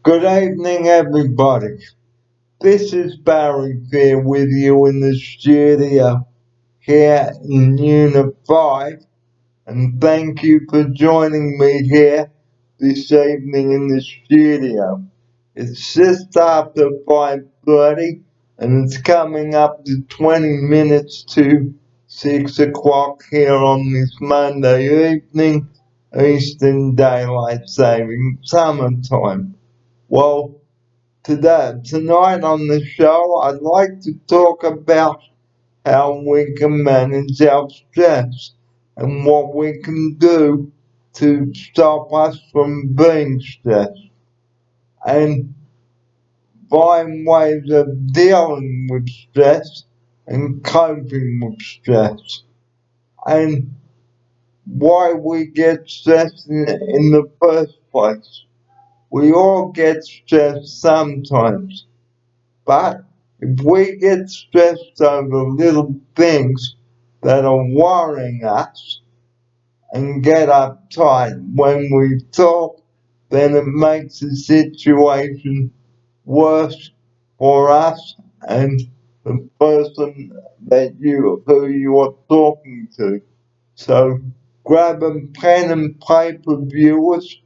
Good evening, everybody. This is Barry here with you in the studio here in Unit 5, and thank you for joining me here this evening in the studio. It's just after 5:30, and it's coming up to 20 minutes to 6 o'clock here on this Monday evening, Eastern Daylight Saving Summertime. Well, tonight on the show, I'd like to talk about how we can manage our stress and what we can do to stop us from being stressed and find ways of dealing with stress and coping with stress and why we get stressed in the first place. We all get stressed sometimes. But if we get stressed over little things that are worrying us and get uptight when we talk, then it makes the situation worse for us and the person who you are talking to. So grab a pen and paper, viewers,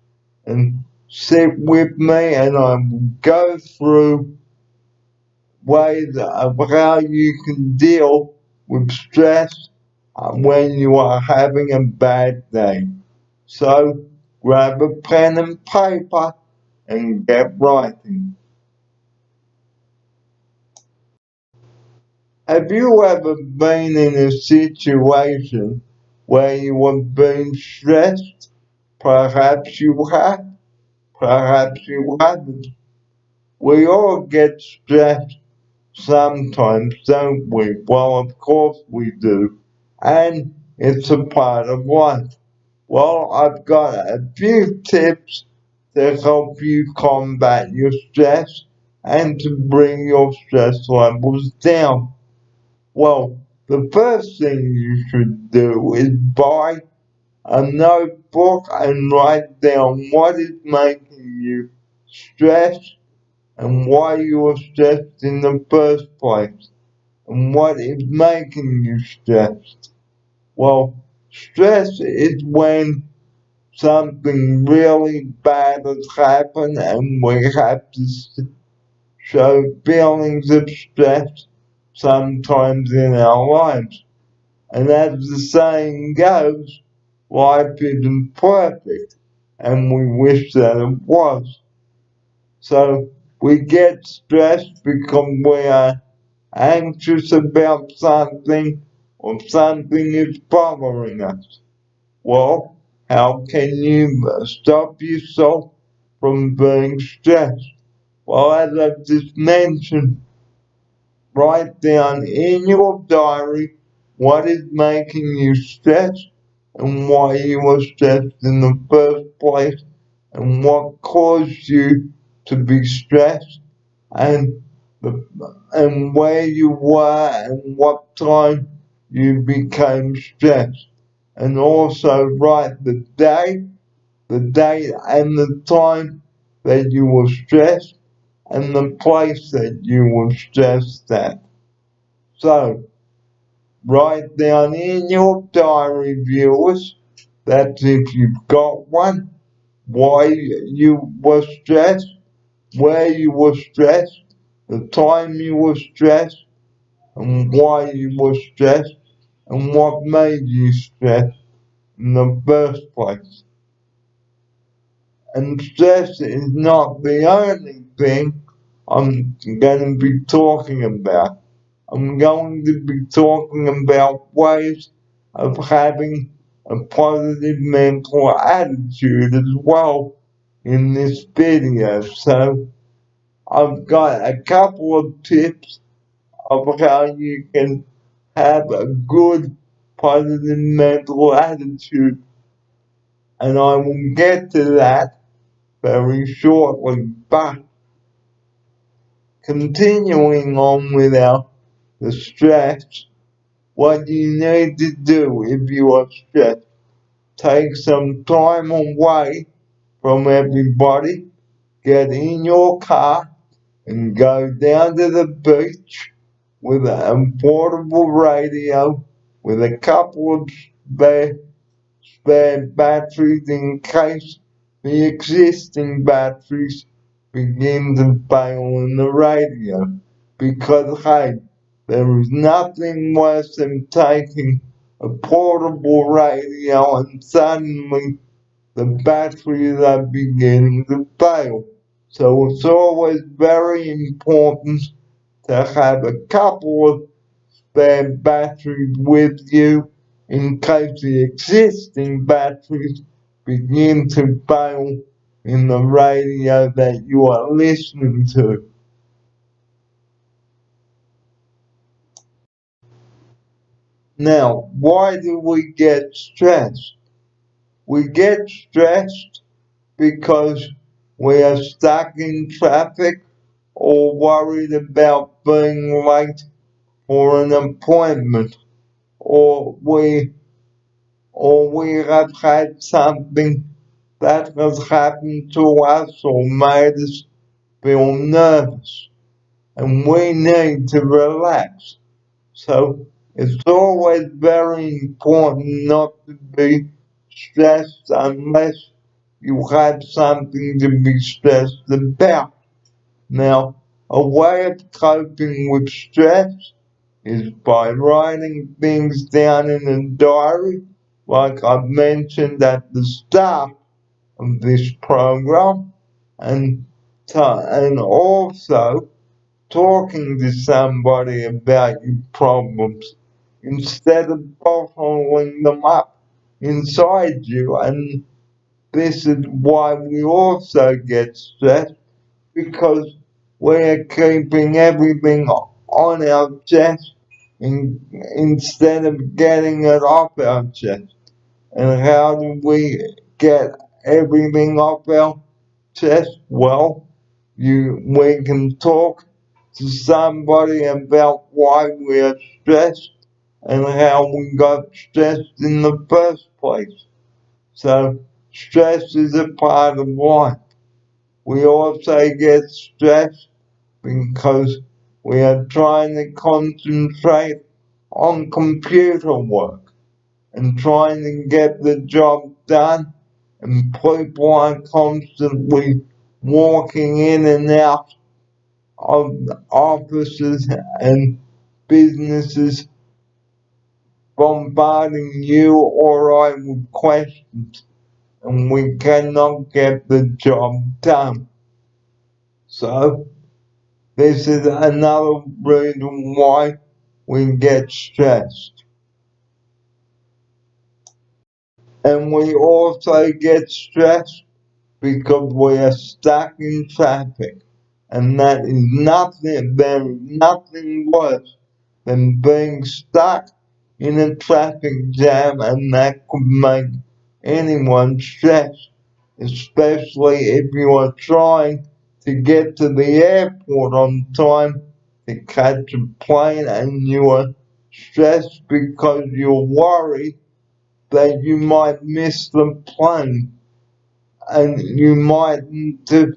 and sit with me, and I will go through ways of how you can deal with stress when you are having a bad day. So grab a pen and paper and get writing. Have you ever been in a situation where you have been stressed? Perhaps you have, perhaps you haven't. We all get stressed sometimes, don't we? Well, of course we do. And it's a part of life. Well, I've got a few tips to help you combat your stress and to bring your stress levels down. Well, the first thing you should do is buy a notebook and write down what is making you stressed and why you were stressed in the first place and what is making you stressed. Well, stress is when something really bad has happened and we have to show feelings of stress sometimes in our lives. And as the saying goes, life isn't perfect and we wish that it was. So we get stressed because we are anxious about something or something is bothering us. Well, how can you stop yourself from being stressed? Well, as I've just mentioned, write down in your diary what is making you stressed and why you were stressed in the first place and what caused you to be stressed and and where you were and what time you became stressed. And also write the date and the time that you were stressed and the place that you were stressed at. So, write down in your diary, viewers, that if you've got one, why you were stressed, where you were stressed, the time you were stressed, and why you were stressed, and what made you stressed in the first place. And stress is not the only thing I'm going to be talking about. I'm going to be talking about ways of having a positive mental attitude as well in this video. So I've got a couple of tips of how you can have a good positive mental attitude, and I will get to that very shortly. But continuing on without the stress, what you need to do if you are stressed, take some time away from everybody, get in your car and go down to the beach with a portable radio with a couple of spare batteries in case the existing batteries begin to fail in the radio. Because, hey, there is nothing worse than taking a portable radio and suddenly the batteries are beginning to fail. So it's always very important to have a couple of spare batteries with you in case the existing batteries begin to fail in the radio that you are listening to. Now, why do we get stressed? We get stressed because we are stuck in traffic or worried about being late for an appointment, or we have had something that has happened to us or made us feel nervous, and we need to relax. So it's always very important not to be stressed unless you have something to be stressed about. Now, a way of coping with stress is by writing things down in a diary, like I mentioned at the start of this program, and also talking to somebody about your problems instead of bottling them up inside you. And this is why we also get stressed, because we're keeping everything on our chest instead of getting it off our chest. And how do we get everything off our chest? Well, we can talk to somebody about why we're stressed and how we got stressed in the first place. So stress is a part of life. We also get stressed because we are trying to concentrate on computer work and trying to get the job done, and people are constantly walking in and out of offices and businesses, bombarding you or I with questions, and we cannot get the job done. So this is another reason why we get stressed. And we also get stressed because we are stuck in traffic. And that is there is nothing worse than being stuck in a traffic jam, and that could make anyone stressed, especially if you are trying to get to the airport on time to catch a plane and you are stressed because you're worried that you might miss the plane and you mightn't have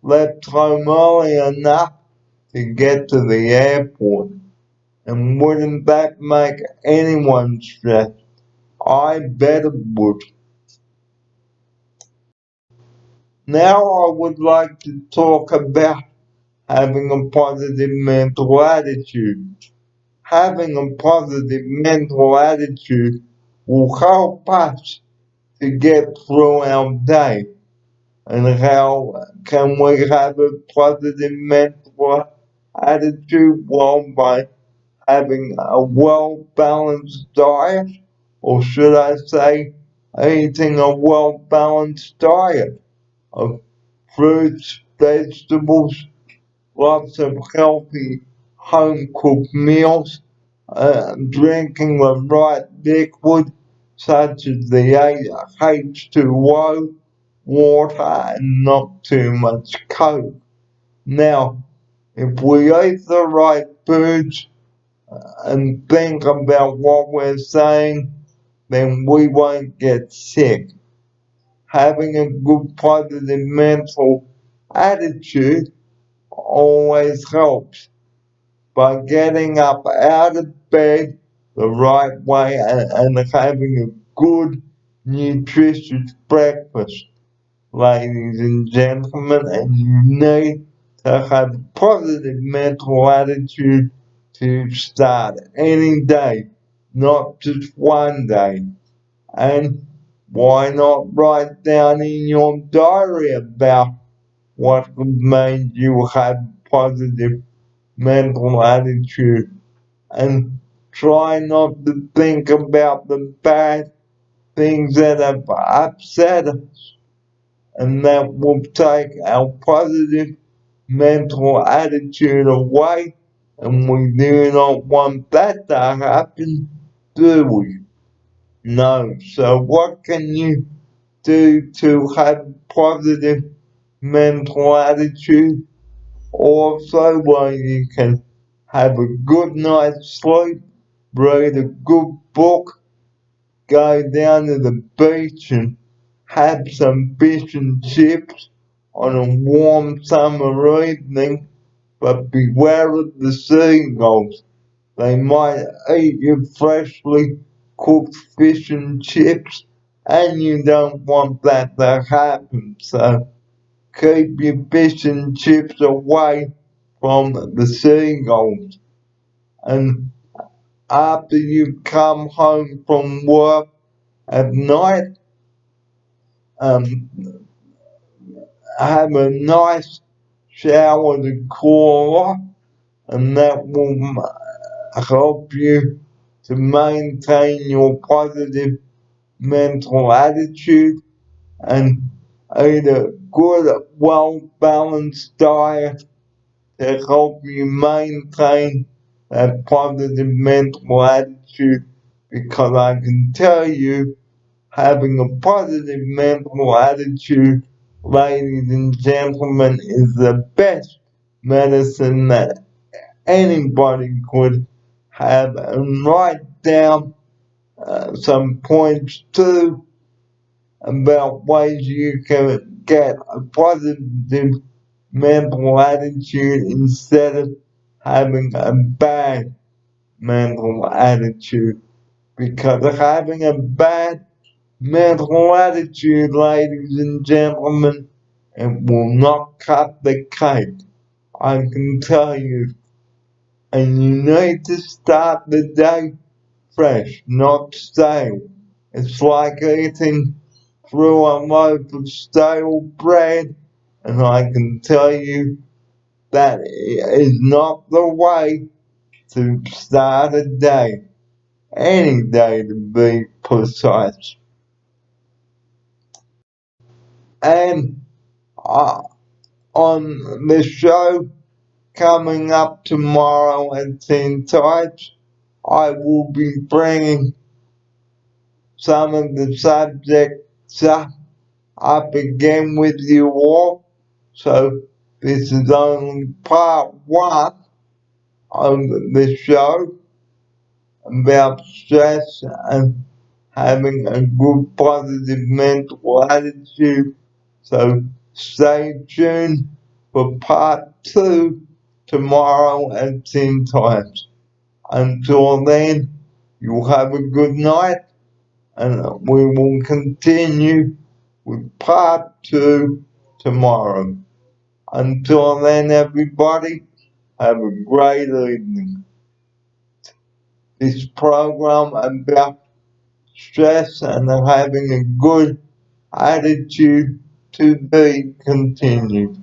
left home early enough to get to the airport. And wouldn't that make anyone stressed? I bet it would. Now I would like to talk about having a positive mental attitude. Having a positive mental attitude will help us to get through our day. And how can we have a positive mental attitude? Well, by having a well-balanced diet, or should I say, eating a well-balanced diet of fruits, vegetables, lots of healthy home-cooked meals, drinking the right liquid, such as the H2O, water, and not too much Coke. Now, if we eat the right foods and think about what we're saying, then we won't get sick. Having a good positive mental attitude always helps by getting up out of bed the right way and having a good, nutritious breakfast, ladies and gentlemen, and you need to have a positive mental attitude to start any day, not just one day. And why not write down in your diary about what made you have a positive mental attitude, and try not to think about the bad things that have upset us, and that will take our positive mental attitude away, and we do not want that to happen, do we? No. So what can you do to have a positive mental attitude? Also, well, you can have a good night's sleep, read a good book, go down to the beach and have some fish and chips on a warm summer evening, but beware of the seagulls. They might eat your freshly cooked fish and chips, and you don't want that to happen. So keep your fish and chips away from the seagulls. And after you come home from work at night, have a nice shower to cool off, and that will help you to maintain your positive mental attitude, and eat a good, well-balanced diet to help you maintain that positive mental attitude, because I can tell you, having a positive mental attitude, ladies and gentlemen, is the best medicine that anybody could have. And write down some points too about ways you can get a positive mental attitude instead of having a bad mental attitude. Because having a bad mental attitude, ladies and gentlemen, it will not cut the cake, I can tell you. And you need to start the day fresh, not stale. It's like eating through a loaf of stale bread, and I can tell you that is not the way to start a day, any day to be precise. And on the show coming up tomorrow at 10 Types, I will be bringing some of the subjects up again with you all. So this is only part one of the show about stress and having a good positive mental attitude. So stay tuned for part two tomorrow at 10 Types. Until then, you have a good night, and we will continue with part two tomorrow. Until then, everybody, have a great evening. This program about stress and having a good attitude to be continued.